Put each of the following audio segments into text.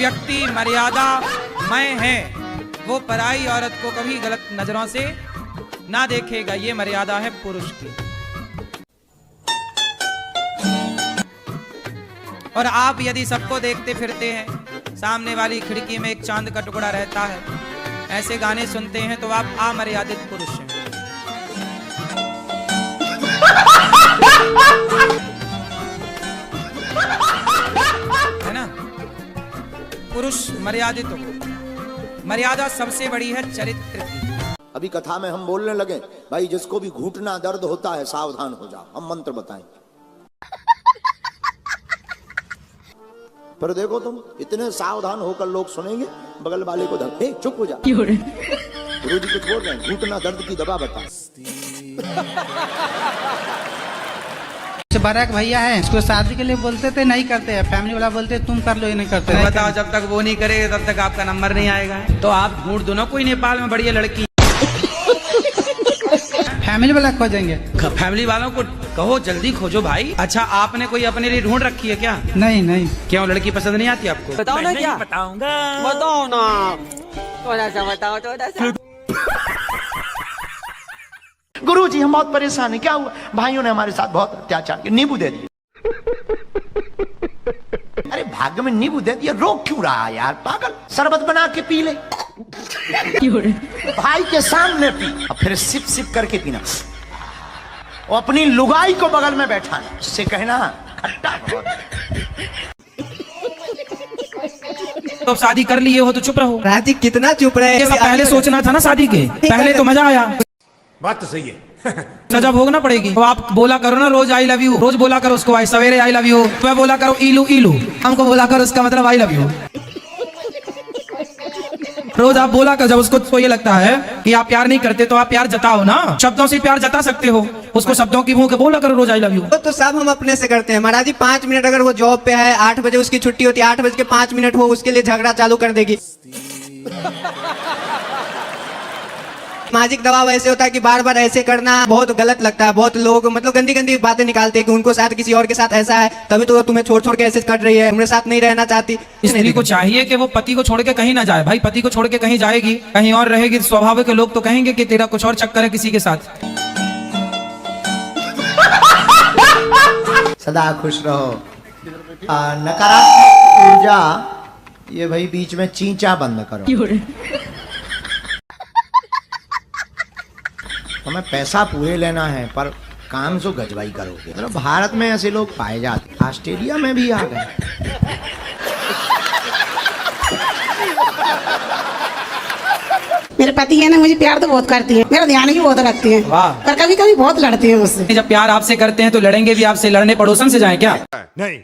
व्यक्ति मर्यादा मैं है वो पराई औरत को कभी गलत नजरों से ना देखेगा। ये मर्यादा है पुरुष की। और आप यदि सबको देखते फिरते हैं, सामने वाली खिड़की में एक चांद का टुकड़ा रहता है, ऐसे गाने सुनते हैं, तो आप अमर्यादित पुरुष हैं। है ना? पुरुष मर्यादित हो। मर्यादा सबसे बड़ी है चरित्र की। अभी कथा में हम बोलने लगे, भाई जिसको भी घुटना दर्द होता है सावधान हो जाओ। हम मंत्र बताएं, पर देखो तुम इतने सावधान होकर लोग सुनेंगे, बगल वाले को धक्के चुप हो जा। गुरु जी कुछ बोल रहे हैं, घुटना दर्द की दवा बता। बाराक भैया है, इसको शादी के लिए बोलते थे, नहीं करते हैं। फैमिली वाला बोलते तुम कर लो, ये नहीं करते। तो बताओ, जब तक वो नहीं करेगा तब तक आपका नंबर नहीं आएगा। तो आप ढूंढ दो ना कोई नेपाल में बढ़िया लड़की। फैमिली वाला खोजेंगे। फैमिली वालों को कहो जल्दी खोजो भाई। अच्छा, आपने कोई अपने लिए ढूंढ रखी है क्या? नहीं नहीं। क्यों, लड़की पसंद नहीं आती आपको? बताओ ना। क्या बताऊंगा? बताओ ना, थोड़ा सा बताओ, थोड़ा सा। गुरु जी हम बहुत परेशान हैं। क्या हुआ? भाइयों ने हमारे साथ बहुत अत्याचार किया, नींबू दे दिए। अरे भाग्य में नींबू दे दिया, रोक क्यों रहा है यार पागल? शरबत बना के पी ले। भाई के सामने पी, और फिर सिप सिप करके पीना। और अपनी लुगाई को बगल में बैठाना, उससे कहना खट्टा बहुत। तो शादी कर लिए हो तो चुप रहो। राजी कितना चुप रहे? पहले सोचना था ना शादी के पहले, तो मजा आया। बात तो सही है। सजा भोगना पड़ेगी। तो आप बोला करो ना रोज आई लव यू, रोज बोला करो उसको आई सवेरे आई लव यू। मैं बोला करो इलू इलू, हमको बोला करो उसका मतलब आई लव यू। रोज आप बोला कर, जब उसको तो ये लगता है कि आप प्यार नहीं करते तो आप प्यार जताओ ना, शब्दों से प्यार जता सकते हो। उसको शब्दों की मुंह के बोला करो रोज आई लव यू। तो सब हम अपने से करते हैं महाराज जी। 5 मिनट अगर वो जॉब पे है, 8 बजे उसकी छुट्टी होती है, 8 बजे के 5 मिनट वो उसके लिए झगड़ा चालू कर देगी। सामाजिक दबाव ऐसे होता है कि बार बार ऐसे करना बहुत गलत लगता है। बहुत लोग मतलब गंदी गंदी बातें निकालते हैं कि उनको साथ किसी और के साथ ऐसा है, तभी तो तुम्हें छोड़ छोड़ के ऐसे कर रही है, हमारे साथ नहीं रहना चाहती। स्त्री को चाहिए कि वो पति को छोड़ के कहीं ना जाए। भाई पति को छोड़ के कहीं जाएगी, कहीं और रहेगी, स्वाभाविक है लोग तो कहेंगे कि तेरा कुछ और चक्कर है किसी के साथ। सदा खुश रहो। नकारात्मक ऊर्जा ये भाई बीच में चींचा बंद करो। हमें पैसा पूरे लेना है पर काम से गजवाई करोगे। मतलब भारत में ऐसे लोग पाए जाते, ऑस्ट्रेलिया में भी आ गए। मेरे पति है ना, मुझे प्यार तो बहुत करती है, मेरा ध्यान भी बहुत रखती है, पर कभी कभी बहुत लड़ती है मुझसे। जब प्यार आपसे करते हैं तो लड़ेंगे भी आपसे। लड़ने पड़ोसन से जाएं क्या? नहीं।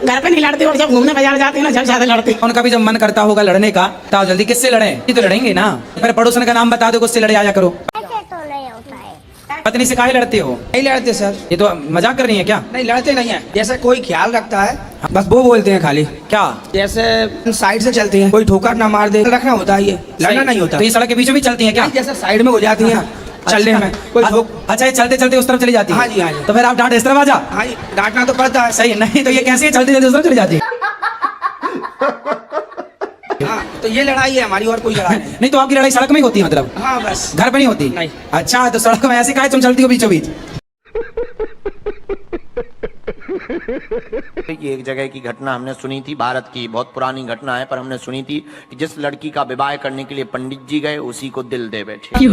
घर पे नहीं लड़ती और जब घूमने बाजार जाती है ना, जब ज्यादा लड़ती। उनका भी जब मन करता होगा लड़ने का, तो जल्दी किससे लड़े? ये तो लड़ेंगे ना। फिर पड़ोसन का नाम बता दो, उससे लड़े आया करो। ऐसे तो नहीं होता है। पत्नी से काहे लड़ते हो? नहीं लड़ते सर। ये तो मजाक कर रही है क्या? नहीं लड़ते नहीं है। जैसे कोई ख्याल रखता है बस वो बोलते हैं खाली। क्या? जैसे साइड से चलती हैं, कोई ठोकर ना मार दे, रखना होता है, ये लड़ना नहीं होता। तो ये सड़क के बीचों बीच चलती है क्या? जैसे साइड में हो जाती है चलने में कोई अच्छा, ये चलते चलते उस तरफ चली जाती है। हाँ जी, हाँ जी। तो फिर आप डांट इस तरफ आ जा। हाँ जी, डांटना तो पड़ता है। सही नहीं तो ये कैसे है? चलते चलते उस तरफ चली जाती है। हाँ, तो ये लड़ाई है हमारी, और कोई लड़ाई नहीं। नहीं तो आपकी लड़ाई सड़क में ही होती है? मतलब हाँ बस, घर पे नहीं होती? नहीं। अच्छा, तो सड़क में ऐसे काहे तुम चलती हो बीचों बीच? एक जगह की घटना हमने सुनी थी, भारत की बहुत पुरानी घटना है, पर हमने सुनी थी कि जिस लड़की का विवाह करने के लिए पंडित जी गए, उसी को दिल दे बैठे।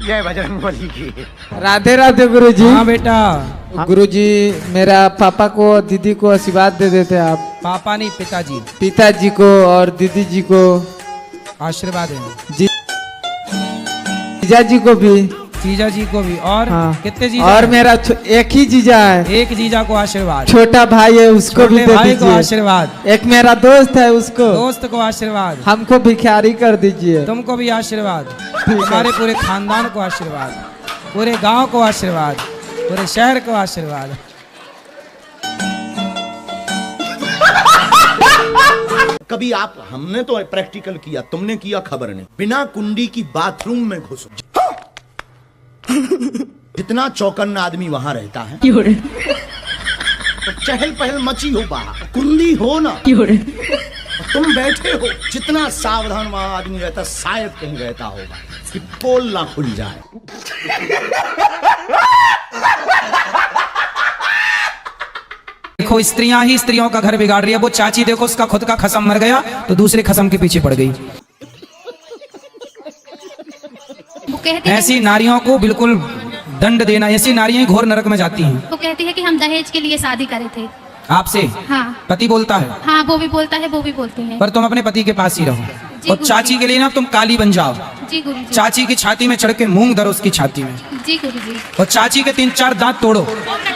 जय बजरंगबली की। राधे राधे गुरुजी। हाँ बेटा। गुरुजी मेरा पापा को दीदी को आशीर्वाद दे देते आप। पापा नहीं, पिताजी। पिताजी को और दीदी जी को आशीर्वाद है। जीजा जी को भी। जीजा जी को भी। और हाँ। कितने जीजा? और मेरा एक ही जीजा है। एक जीजा को आशीर्वाद। छोटा भाई है उसको भी दे भाई को दीजिए। आशीर्वाद। एक मेरा दोस्त है उसको। दोस्त को आशीर्वाद। हमको भिखारी कर दीजिए। तुमको भी आशीर्वाद। हमारे पूरे खानदान को आशीर्वाद, पूरे गांव को आशीर्वाद, पूरे शहर को आशीर्वाद। कभी आप, हमने तो प्रैक्टिकल किया, तुमने किया खबर नहीं। बिना कुंडी की बाथरूम में घुसो। जितना चौकन्ना आदमी वहां रहता है तो चहल पहल मची हो बाहर, कुंडी हो ना, तुम बैठे हो, जितना सावधान वहां आदमी रहता, शायद कहीं रहता होगा कि पोल ना खुल जाए। देखो स्त्रियां ही स्त्रियों का घर बिगाड़ रही है। वो चाची देखो, उसका खुद का खसम मर गया तो दूसरे खसम के पीछे पड़ गई। वो कहती है, ऐसी नारियों को बिल्कुल दंड देना, ऐसी नारियां घोर नरक में जाती हैं। वो कहती है कि हम दहेज के लिए शादी करे थे। आपसे हाँ पति बोलता है, हाँ, वो भी बोलता है, वो भी बोलते हैं। पर तुम अपने पति के पास ही रहो जी और गुरुजी। चाची के लिए ना तुम काली बन जाओ। जी गुरुजी। चाची की छाती में चढ़ के मूंग धरो उसकी छाती में, जी गुरुजी। और चाची के 3-4 दांत तोड़ो,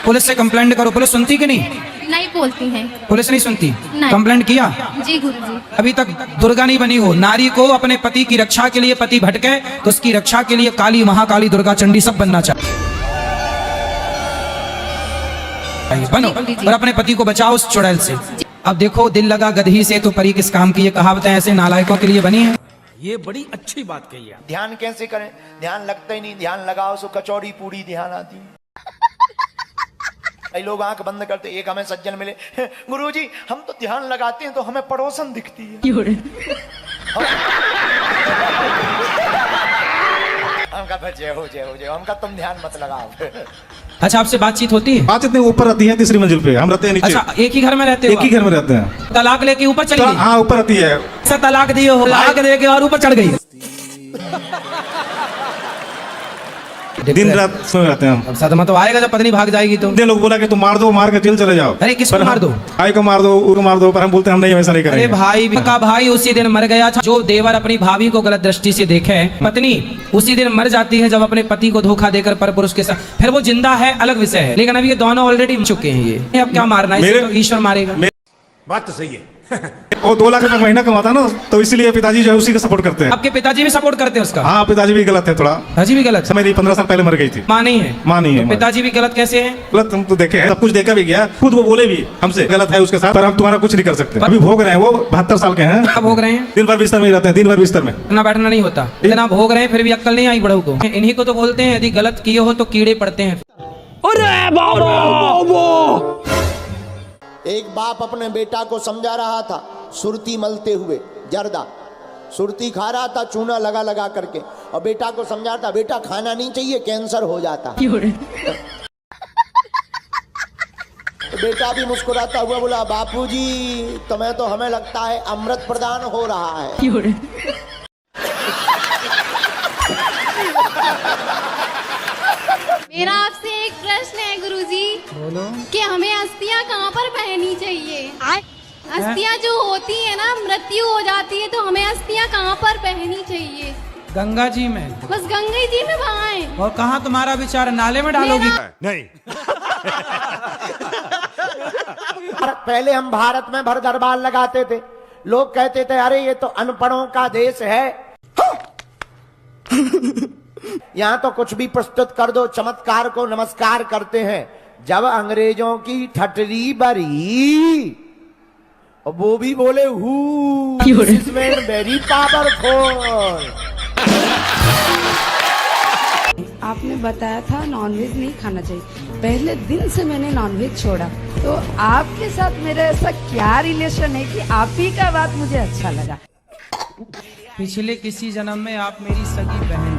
पुलिस से कंप्लेंट करो। पुलिस सुनती कि नहीं? नहीं बोलती हैं। पुलिस नहीं सुनती। नहीं। कंप्लेंट किया? जी गुरुजी। अभी तक दुर्गा नहीं बनी हो। नारी को अपने पति की रक्षा के लिए, पति भटके तो उसकी रक्षा के लिए काली, महाकाली, दुर्गा, चंडी सब बनना चाहिए। बनो और अपने पति को बचाओ उस चुड़ैल से। अब देखो, दिल लगा गदही से तो परी किस काम की, ये कहावतें ऐसे नालायकों के लिए बनी है। ये बड़ी अच्छी बात कही है। ध्यान कैसे करें? ध्यान लगता ही नहीं, ध्यान लगाओ सो कचौड़ी पूरी ध्यान आती है। कई लोग आंख बंद करते, एक हमें सज्जन मिले, गुरुजी हम तो ध्यान लगाते हैं तो हमें पड़ोसन दिखती है। हम कहा जय हो जय हो जय हो, हम कहा तुम ध्यान मत लगाओ। अच्छा, आपसे बातचीत होती है? बातचीत नहीं, ऊपर आती है 3री मंजिल पे, हम रहते हैं नीचे। अच्छा, एक ही घर में रहते हो? एक ही घर में रहते हैं। तलाक लेके ऊपर चली गई? हाँ, ऊपर आती है। अच्छा, तलाक दिए हो, तलाक दे के और ऊपर चढ़ गई। दिन रात सोए रहते हैं हम। अब सदमा तो आएगा जब पत्नी भाग जाएगी तो। इतने लोग बोला कि तुम मार दो, मार के जेल चले जाओ। अरे किसको पर मार दो? भाई को मार दो, उसको मार दो, पर हम बोलते हैं हम नहीं, वैसा नहीं अरे करेंगे। भाई का भाई उसी दिन मर गया था। जो देवर अपनी भाभी को गलत दृष्टि से देखे, पत्नी उसी दिन मर जाती है जब अपने पति को धोखा देकर परपुरुष के साथ। फिर वो जिंदा है, अलग विषय है, लेकिन अभी ये दोनों ऑलरेडी मर चुके हैं। ये अब क्या मारना है? इसे तो ईश्वर मारेगा। बात तो सही है। वो 2 लाख रुपए महीना कमाता ना, तो इसलिए पिताजी जो है उसी का सपोर्ट करते हैं। आपके पिताजी भी सपोर्ट करते हैं उसका? हाँ, पिताजी भी गलत है थोड़ा। पिताजी भी गलत? समय 15 साल पहले मर गई थी। माँ नहीं है? माँ नहीं है। तो पिताजी भी गलत कैसे हैं? गलत हम तो देखे हैं, सब कुछ देखा भी गया, खुद वो बोले भी हमसे गलत है उसके साथ, पर हम तुम्हारा कुछ नहीं कर सकते। अभी भोग रहे हैं, वो 72 साल के हैं। कब भोग रहे हैं? दिन भर बिस्तर में ही रहते हैं, दिन भर बिस्तर में। इतना बैठना नहीं होता। इतना भोग रहे हैं फिर भी अक्ल नहीं आई बड़ों को। इन्हीं को तो बोलते हैं यदि गलत किए हो तो कीड़े पड़ते हैं। एक बाप अपने बेटा को समझा रहा था, सुरती मलते हुए, जर्दा सुरती खा रहा था चूना लगा लगा करके, और बेटा को समझा रहा था बेटा खाना नहीं चाहिए, कैंसर हो जाता। तो बेटा भी मुस्कुराता हुआ बोला, बापूजी तुम्हें तो हमें लगता है अमृत प्रदान हो रहा है। मेरा आपसे एक प्रश्न है गुरुजी। बोलो। कि हमें अस्थियां कहाँ पर पहननी चाहिए? अस्थियां जो होती है ना, मृत्यु हो जाती है, तो हमें अस्थियां कहाँ पर पहननी चाहिए? गंगा जी में। बस गंगा जी में बहाएं। और कहाँ तुम्हारा विचार, नाले में डालोगी? नहीं। पहले हम भारत में भर दरबार लगाते थे, लोग कहते थे अरे ये तो अनपढ़ों का देश है, यहाँ तो कुछ भी प्रस्तुत कर दो, चमत्कार को नमस्कार करते हैं। जब अंग्रेजों की ठटरी बरी, और वो भी बोले हु वेरी पावरफुल। आपने बताया था नॉनवेज नहीं खाना चाहिए, पहले दिन से मैंने नॉनवेज छोड़ा, तो आपके साथ मेरा ऐसा क्या रिलेशन है कि आप ही का बात मुझे अच्छा लगा? पिछले किसी जन्म में आप मेरी सगी बहन